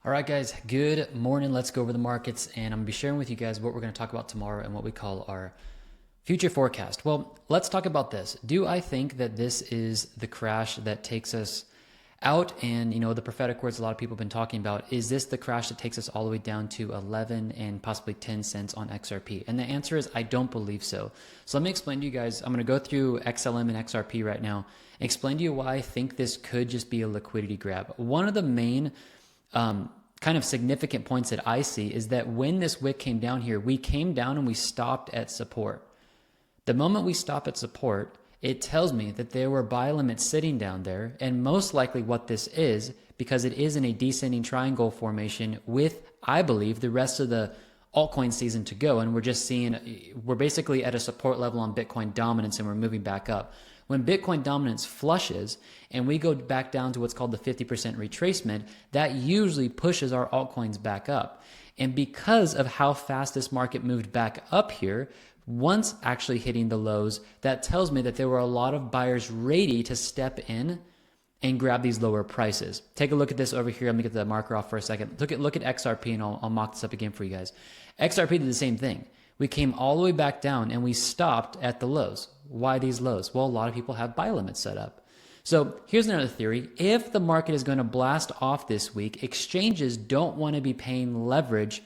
All right, guys, good morning. Let's go over the markets, and I'm gonna be sharing with you guys what we're gonna talk about tomorrow and what we call our future forecast. Well, let's talk about this. Do I think that this is the crash that takes us out? And the prophetic words a lot of people have been talking about, is this the crash that takes us all the way down to 11 and possibly 10 cents on XRP? And the answer is I don't believe so. So let me explain to you guys. I'm going to go through XLM and XRP right now, explain to you why I think this could just be a liquidity grab. One of the main kind of significant points that I see is that when this wick came down here, we came down and we stopped at support. The moment we stop at support, it tells me that there were buy limits sitting down there, and most likely what this is, because it is in a descending triangle formation with, I believe, the rest of the altcoin season to go, and we're basically at a support level on Bitcoin dominance and we're moving back up. When Bitcoin dominance flushes and we go back down to what's called the 50% retracement, that usually pushes our altcoins back up. And because of how fast this market moved back up here, once actually hitting the lows, that tells me that there were a lot of buyers ready to step in and grab these lower prices. Take a look at this over here. Let me get the marker off for a second. Look at XRP, and I'll mock this up again for you guys. XRP did the same thing. We came all the way back down and we stopped at the lows. Why these lows? Well, a lot of people have buy limits set up. So here's another theory. If the market is going to blast off this week, exchanges don't want to be paying leverage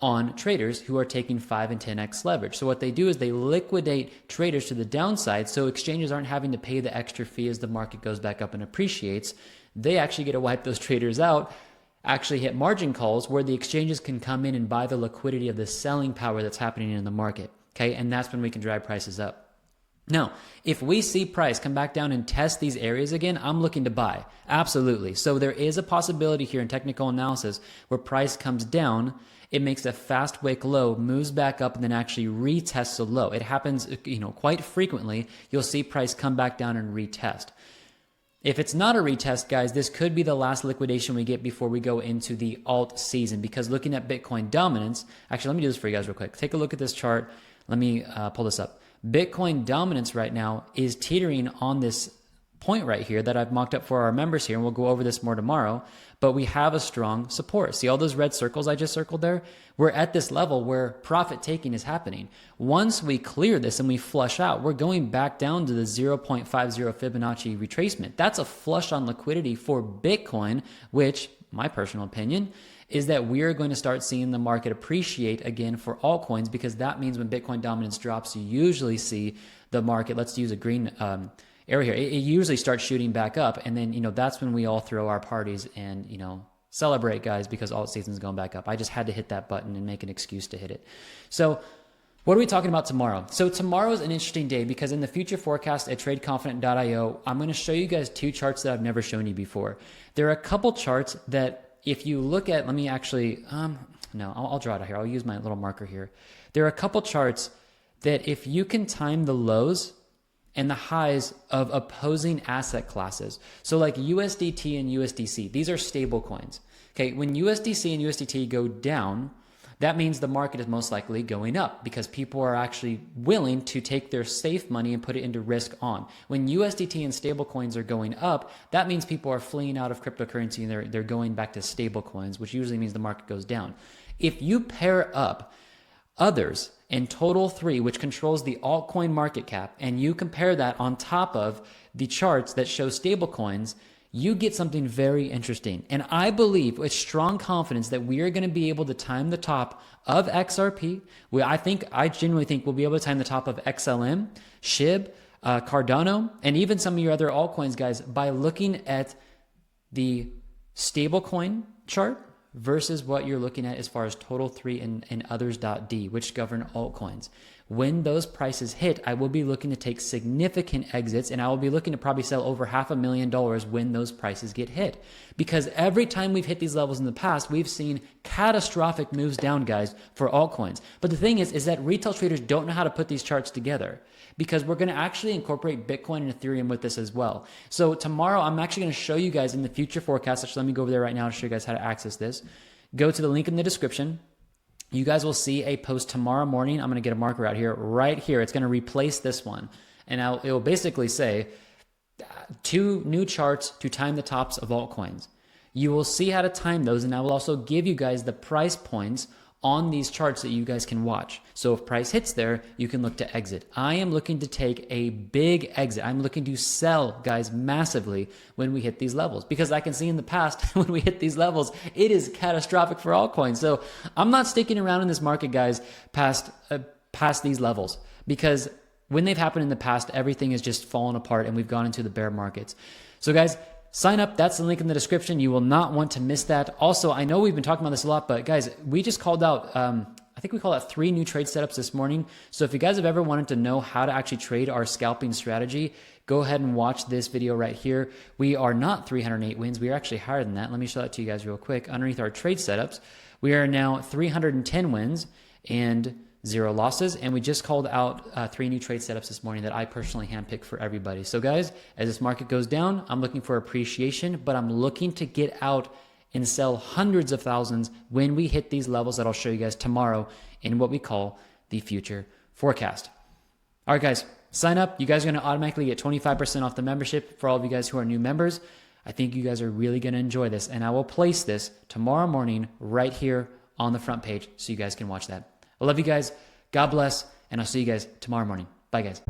on traders who are taking 5 and 10x leverage. So what they do is they liquidate traders to the downside, so exchanges aren't having to pay the extra fee as the market goes back up and appreciates. They actually get to wipe those traders out, actually hit margin calls where the exchanges can come in and buy the liquidity of the selling power that's happening in the market. Okay, and that's when we can drive prices up. Now, if we see price come back down and test these areas again, I'm looking to buy. Absolutely. So there is a possibility here in technical analysis where price comes down, it makes a fast wick low, moves back up, and then actually retests a low. It happens, quite frequently. You'll see price come back down and retest. If it's not a retest, guys, this could be the last liquidation we get before we go into the alt season, because looking at Bitcoin dominance, actually, let me do this for you guys real quick. Take a look at this chart. Let me pull this up. Bitcoin dominance right now is teetering on this point right here that I've mocked up for our members here, and we'll go over this more tomorrow, but we have a strong support. See all those red circles I just circled there? We're at this level where profit taking is happening. Once we clear this and we flush out, we're going back down to the 0.50 Fibonacci retracement. That's a flush on liquidity for Bitcoin, which, my personal opinion, is that we are going to start seeing the market appreciate again for altcoins, because that means when Bitcoin dominance drops, you usually see the market, let's use a green area here, it usually starts shooting back up, and then that's when we all throw our parties and celebrate, guys, because alt season's going back up. I just had to hit that button and make an excuse to hit it. So what are we talking about tomorrow? So tomorrow is an interesting day, because in the future forecast at tradeconfident.io, I'm going to show you guys two charts that I've never shown you before. There are a couple charts that if you look at, let me actually, no, I'll draw it out here. I'll use my little marker here. There are a couple charts that if you can time the lows and the highs of opposing asset classes. So like USDT and USDC, these are stable coins. Okay, when USDC and USDT go down, that means the market is most likely going up, because people are actually willing to take their safe money and put it into risk on. When USDT and stable coins are going up, that means people are fleeing out of cryptocurrency and they're going back to stable coins, which usually means the market goes down. If you pair up others and Total 3, which controls the altcoin market cap, and you compare that on top of the charts that show stable coins, you get something very interesting. And I believe with strong confidence that we are going to be able to time the top of XRP. I genuinely think we'll be able to time the top of XLM, SHIB, Cardano, and even some of your other altcoins, guys, by looking at the stablecoin chart versus what you're looking at as far as Total 3 and others.d, which govern altcoins. When those prices hit, I will be looking to take significant exits, and I will be looking to probably sell over $500,000 when those prices get hit. Because every time we've hit these levels in the past, we've seen catastrophic moves down, guys, for altcoins. But the thing is that retail traders don't know how to put these charts together, because we're going to actually incorporate Bitcoin and Ethereum with this as well. So tomorrow, I'm actually going to show you guys in the future forecast. Actually, let me go over there right now to show you guys how to access this. Go to the link in the description. You guys will see a post tomorrow morning. I'm going to get a marker out here, right here. It's going to replace this one. And it will basically say 2 new charts to time the tops of altcoins. you will see how to time those, and I will also give you guys the price points on these charts that you guys can watch. So if price hits there, you can look to exit. I am looking to take a big exit. I'm looking to sell, guys, massively when we hit these levels, because I can see in the past when we hit these levels, it is catastrophic for altcoins. So I'm not sticking around in this market, guys, past these levels, because when they've happened in the past, everything has just fallen apart and we've gone into the bear markets. So guys, sign up. That's the link in the description. You will not want to miss that. Also, I know we've been talking about this a lot, but guys, we just called out, I think we called out 3 new trade setups this morning. So if you guys have ever wanted to know how to actually trade our scalping strategy, go ahead and watch this video right here. We are not 308 wins. We are actually higher than that. Let me show that to you guys real quick. Underneath our trade setups, we are now 310 wins and 0 losses, and we just called out 3 new trade setups this morning that I personally handpicked for everybody. So guys, as this market goes down, I'm looking for appreciation, but I'm looking to get out and sell hundreds of thousands when we hit these levels that I'll show you guys tomorrow in what we call the future forecast. All right, guys, sign up. You guys are going to automatically get 25% off the membership for all of you guys who are new members. I think you guys are really going to enjoy this, and I will place this tomorrow morning right here on the front page so you guys can watch that. I love you guys. God bless. And I'll see you guys tomorrow morning. Bye, guys.